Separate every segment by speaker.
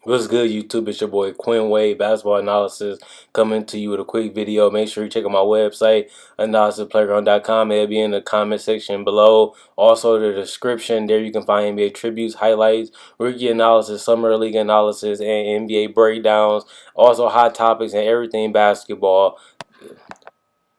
Speaker 1: What's good, YouTube? It's your boy Quinn Wade, basketball analysis, coming to you with a quick video. Make sure you check out my website, analysisplayground.com. It'll be in the comment section below. Also, the description there you can find NBA tributes, highlights, rookie analysis, summer league analysis, and NBA breakdowns. Also, hot topics and everything basketball.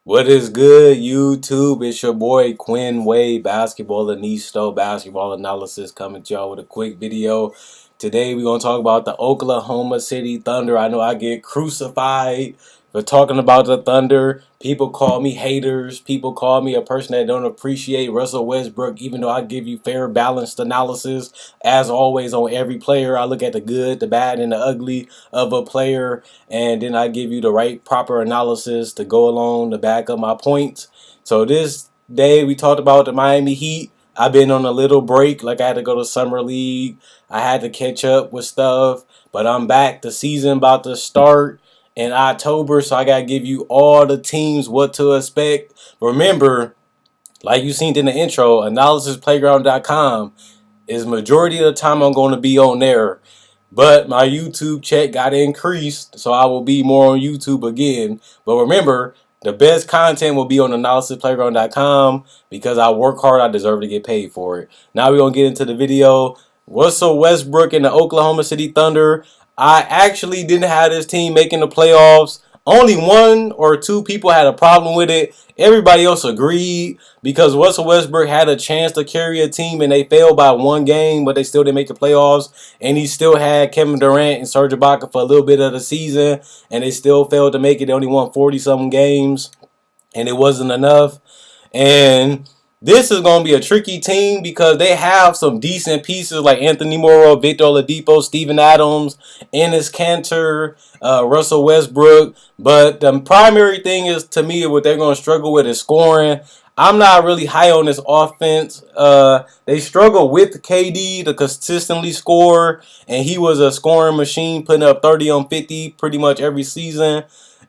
Speaker 1: What is good, YouTube? It's your boy Quinn Wade, basketball Anisto, basketball analysis, coming to y'all with a quick video. Today we're gonna talk about the Oklahoma City Thunder. I know I get crucified for talking about the Thunder. People call me haters. People call me a person that don't appreciate Russell Westbrook, even though I give you fair, balanced analysis. As always, on every player, I look at the good, the bad, and the ugly of a player, and then I give you the right proper analysis to go along to back up my points. So this day we talked about the Miami Heat. I've been on a little break, like I had to go to summer league. I had to catch up with stuff, but I'm back. The season about to start in October, so I gotta give you all the teams what to expect. Remember, like you seen in the intro, analysisplayground.com is majority of the time I'm going to be on there. But my YouTube check got increased, so I will be more on YouTube again. But remember, the best content will be on analysisplayground.com because I work hard, I deserve to get paid for it. Now we're going to get into the video. Russell Westbrook and the Oklahoma City Thunder. I actually didn't have this team making the playoffs. Only one or two people had a problem with it. Everybody else agreed because Russell Westbrook had a chance to carry a team and they failed by one game, but they still didn't make the playoffs. And he still had Kevin Durant and Serge Ibaka for a little bit of the season, and they still failed to make it. They only won 40-something games, and it wasn't enough. And this is going to be a tricky team because they have some decent pieces like Anthony Morrow, Victor Oladipo, Steven Adams, Enes Kanter, Russell Westbrook. But the primary thing is, to me, what they're going to struggle with is scoring. I'm not really high on this offense. They struggle with KD to consistently score, and he was a scoring machine, putting up 30 on 50 pretty much every season.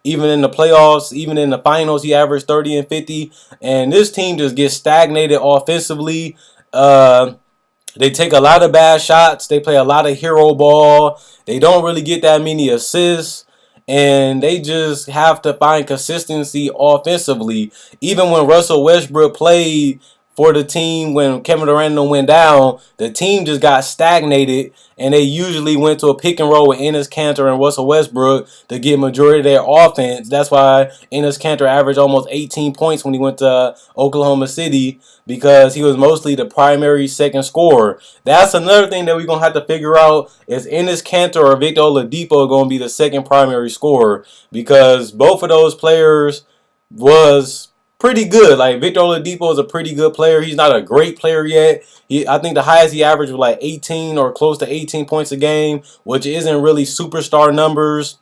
Speaker 1: Even in the playoffs, even in the finals, he averaged 30 and 50. And this team just gets stagnated offensively. They take a lot of bad shots. They play a lot of hero ball. They don't really get that many assists. And they just have to find consistency offensively. Even when Russell Westbrook played for the team when Kevin Durant went down, the team just got stagnated, and they usually went to a pick and roll with Enes Kanter and Russell Westbrook to get majority of their offense. That's why Enes Kanter averaged almost 18 points when he went to Oklahoma City, because he was mostly the primary second scorer. That's another thing that we're going to have to figure out, is Enes Kanter or Victor Oladipo going to be the second primary scorer, because both of those players was pretty good. Like, Victor Oladipo is a pretty good player. He's not a great player yet. I think the highest he averaged was like 18 or close to 18 points a game, which isn't really superstar numbers,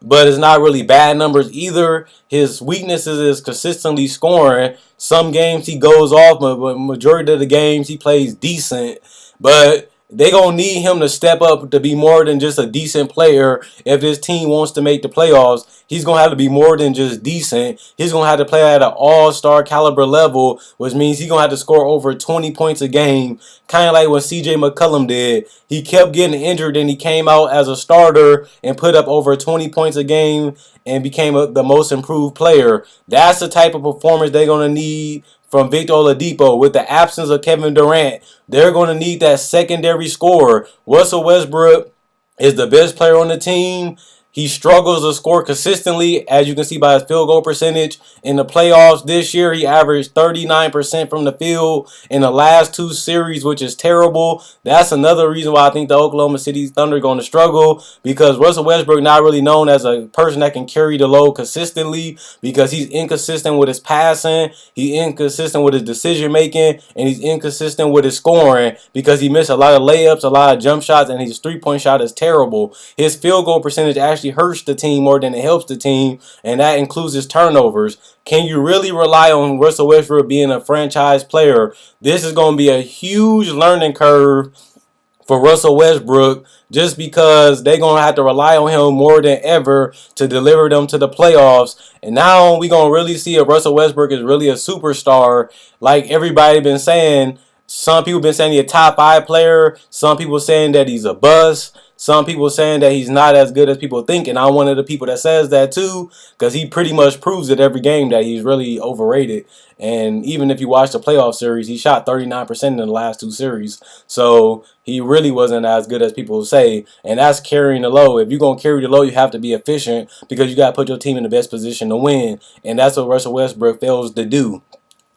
Speaker 1: but it's not really bad numbers either. His weaknesses is consistently scoring. Some games he goes off, but majority of the games he plays decent. But they gonna need him to step up to be more than just a decent player. If this team wants to make the playoffs, he's gonna have to be more than just decent. He's gonna have to play at an all-star caliber level, which means he's gonna have to score over 20 points a game, kind of like what CJ McCollum did. He kept getting injured, and he came out as a starter and put up over 20 points a game and became the most improved player. That's the type of performance they're gonna need from Victor Oladipo. With the absence of Kevin Durant, they're going to need that secondary scorer. Russell Westbrook is the best player on the team. He struggles to score consistently, as you can see by his field goal percentage. In the playoffs this year, he averaged 39% from the field in the last two series, which is terrible. That's another reason why I think the Oklahoma City Thunder are going to struggle, because Russell Westbrook not really known as a person that can carry the load consistently, because he's inconsistent with his passing, he's inconsistent with his decision making, and he's inconsistent with his scoring, because he missed a lot of layups, a lot of jump shots, and his three-point shot is terrible. His field goal percentage actually hurts the team more than it helps the team, and that includes his turnovers. Can you really rely on Russell Westbrook being a franchise player? This is going to be a huge learning curve for Russell Westbrook, just because they're going to have to rely on him more than ever to deliver them to the playoffs. And now we're going to really see if Russell Westbrook is really a superstar, like everybody been saying. Some people been saying he's a top 5 player. Some people saying that he's a bust. some people saying that he's not as good as people think, and I'm one of the people that says that too, because he pretty much proves it every game that he's really overrated. And even if you watch the playoff series, he shot 39% in the last 2 series. So he really wasn't as good as people say, and that's carrying the load. If you're going to carry the load, you have to be efficient because you got to put your team in the best position to win, and that's what Russell Westbrook fails to do.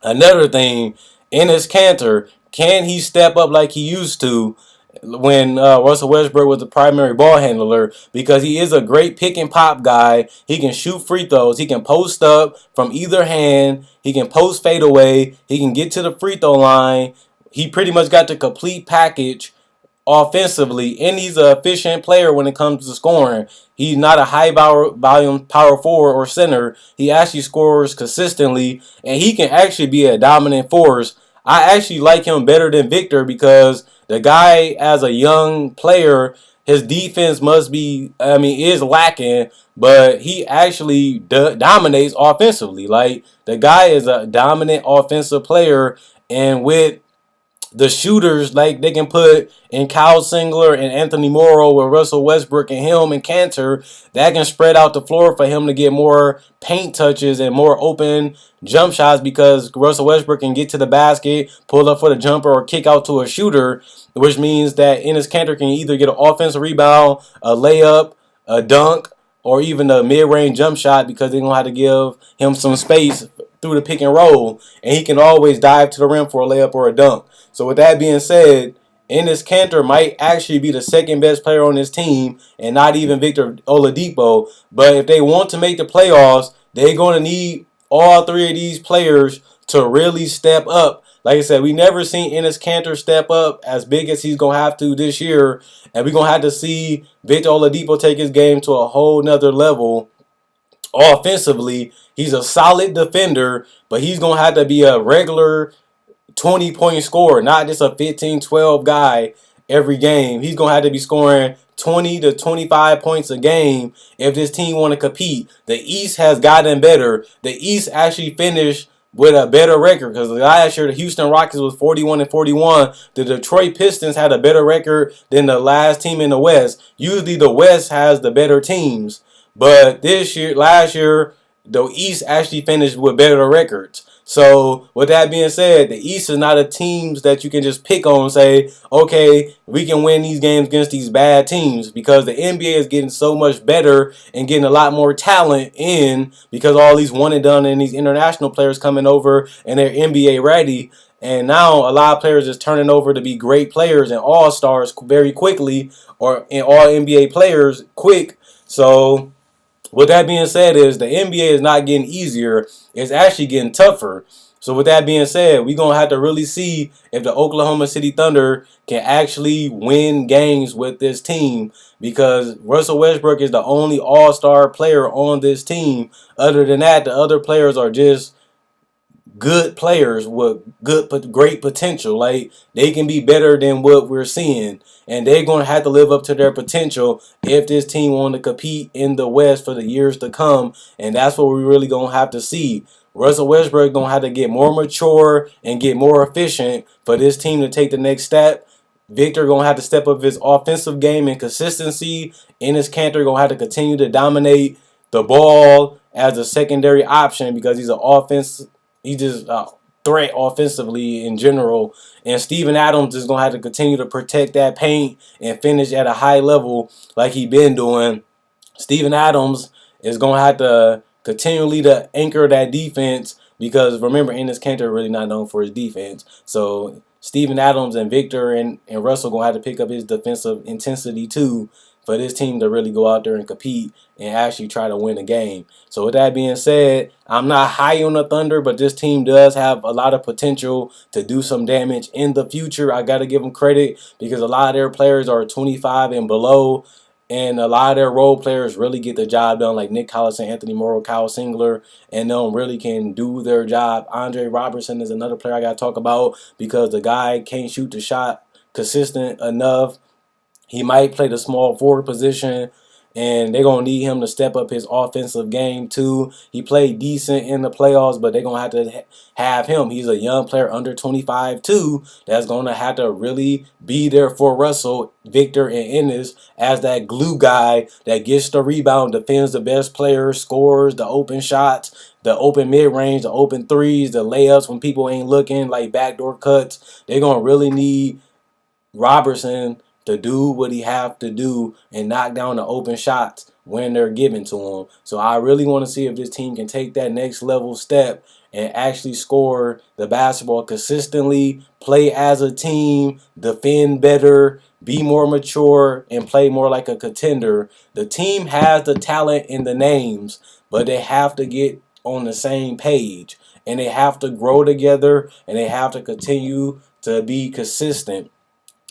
Speaker 1: Another thing, Enes Kanter, can he step up like he used to when Russell Westbrook was the primary ball handler? Because he is a great pick and pop guy. He can shoot free throws. He can post up from either hand. He can post fade away. He can get to the free throw line. He pretty much got the complete package offensively, and he's an efficient player when it comes to scoring. He's not a high volume power forward or center. He actually scores consistently, and he can actually be a dominant force. I actually like him better than Victor because the guy, as a young player, his defense is lacking, but he actually dominates offensively. Like, the guy is a dominant offensive player, and with the shooters, like, they can put in Kyle Singler and Anthony Morrow with Russell Westbrook and him and Kanter, that can spread out the floor for him to get more paint touches and more open jump shots because Russell Westbrook can get to the basket, pull up for the jumper, or kick out to a shooter, which means that Enes Kanter can either get an offensive rebound, a layup, a dunk, or even a mid-range jump shot because they're going to have to give him some space through the pick and roll, and he can always dive to the rim for a layup or a dunk. So with that being said, Enes Kanter might actually be the second best player on this team and not even Victor Oladipo. But if they want to make the playoffs, they're going to need all three of these players to really step up. Like I said, we never seen Enes Kanter step up as big as he's going to have to this year. And we're going to have to see Victor Oladipo take his game to a whole nother level. Offensively, he's a solid defender, but he's going to have to be a regular 20-point scorer, not just a 15-12 guy every game. He's going to have to be scoring 20 to 25 points a game if this team want to compete. The East has gotten better. The East actually finished with a better record because last year the Houston Rockets was 41-41. The Detroit Pistons had a better record than the last team in the West. Usually the West has the better teams, but last year, the East actually finished with better records. So, with that being said, the East is not a teams that you can just pick on and say, okay, we can win these games against these bad teams, because the NBA is getting so much better and getting a lot more talent in because all these one and done and these international players coming over and they're NBA ready. And now a lot of players is turning over to be great players and all-stars very quickly, or in all NBA players quick. So, with that being said, is the NBA is not getting easier. It's actually getting tougher. So with that being said, we're going to have to really see if the Oklahoma City Thunder can actually win games with this team, because Russell Westbrook is the only all-star player on this team. Other than that, the other players are just good players with great potential. Like, they can be better than what we're seeing, and they're going to have to live up to their potential if this team want to compete in the West for the years to come. And that's what we're really going to have to see. Russell Westbrook going to have to get more mature and get more efficient for this team to take the next step. Victor going to have to step up his offensive game and consistency. Enes Kanter going to have to continue to dominate the ball as a secondary option because he's an offense. He just threat offensively in general. And Steven Adams is going to have to continue to protect that paint and finish at a high level like he been doing. Steven Adams is going to have to continually to anchor that defense, because remember, Enes Kanter really not known for his defense. So Steven Adams and Victor and Russell going to have to pick up his defensive intensity too for this team to really go out there and compete and actually try to win a game. So with that being said, I'm not high on the Thunder, but this team does have a lot of potential to do some damage in the future. I got to give them credit because a lot of their players are 25 and below, and a lot of their role players really get the job done, like Nick Collison, Anthony Morrow, Kyle Singler, and them really can do their job. Andre Robertson is another player I got to talk about because the guy can't shoot the shot consistent enough. He might play the small forward position, and they're going to need him to step up his offensive game too. He played decent in the playoffs, but they're going to have to have him. He's a young player under 25 too that's going to have to really be there for Russell, Victor, and Ennis as that glue guy that gets the rebound, defends the best player, scores the open shots, the open mid-range, the open threes, the layups when people ain't looking, like backdoor cuts. They're going to really need Robertson to do what he have to do and knock down the open shots when they're given to him. So I really want to see if this team can take that next level step and actually score the basketball consistently, play as a team, defend better, be more mature, and play more like a contender. The team has the talent and the names, but they have to get on the same page, and they have to grow together, and they have to continue to be consistent.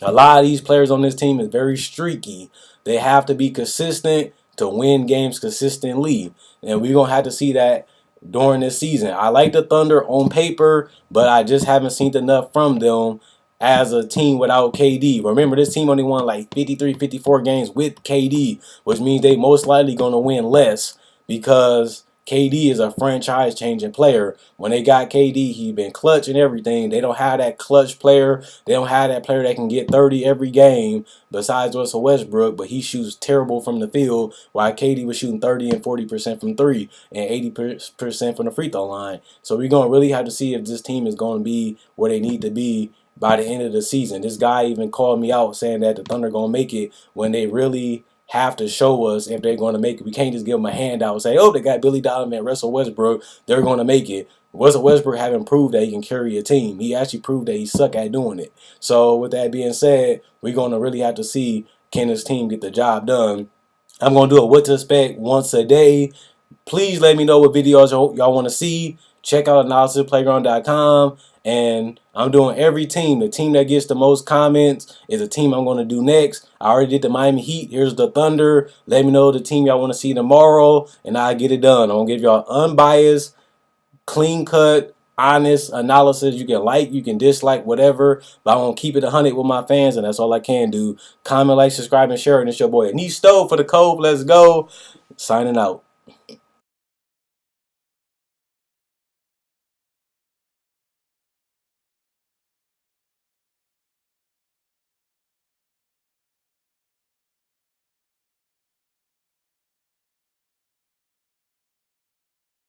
Speaker 1: A lot of these players on this team is very streaky. They have to be consistent to win games consistently. And we're going to have to see that during this season. I like the Thunder on paper, but I just haven't seen enough from them as a team without KD. Remember, this team only won like 53, 54 games with KD, which means they most likely going to win less because KD is a franchise-changing player. When they got KD, he been clutch and everything. They don't have that clutch player. They don't have that player that can get 30 every game besides Russell Westbrook, but he shoots terrible from the field, while KD was shooting 30 and 40% from three and 80% from the free throw line. So we're going to really have to see if this team is going to be where they need to be by the end of the season. This guy even called me out saying that the Thunder going to make it when they really have to show us if they're going to make it. We can't just give them a handout and say, oh, they got Billy Donovan and Russell Westbrook, they're going to make it. Russell Westbrook haven't proved that he can carry a team. He actually proved that he suck at doing it. So with that being said, we're going to really have to see, can this team get the job done. I'm going to do a what to expect once a day. Please let me know what videos y'all want to see. Check out analysisplayground.com. And I'm doing every team. The team that gets the most comments is a team I'm going to do next. I already did the Miami Heat. Here's the Thunder. Let me know the team y'all want to see tomorrow, and I'll get it done. I'm going to give y'all unbiased, clean-cut, honest analysis. You can like, you can dislike, whatever. But I'm going to keep it 100 with my fans, and that's all I can do. Comment, like, subscribe, and share. And it's your boy Anisto for the Cove. Let's go. Signing out.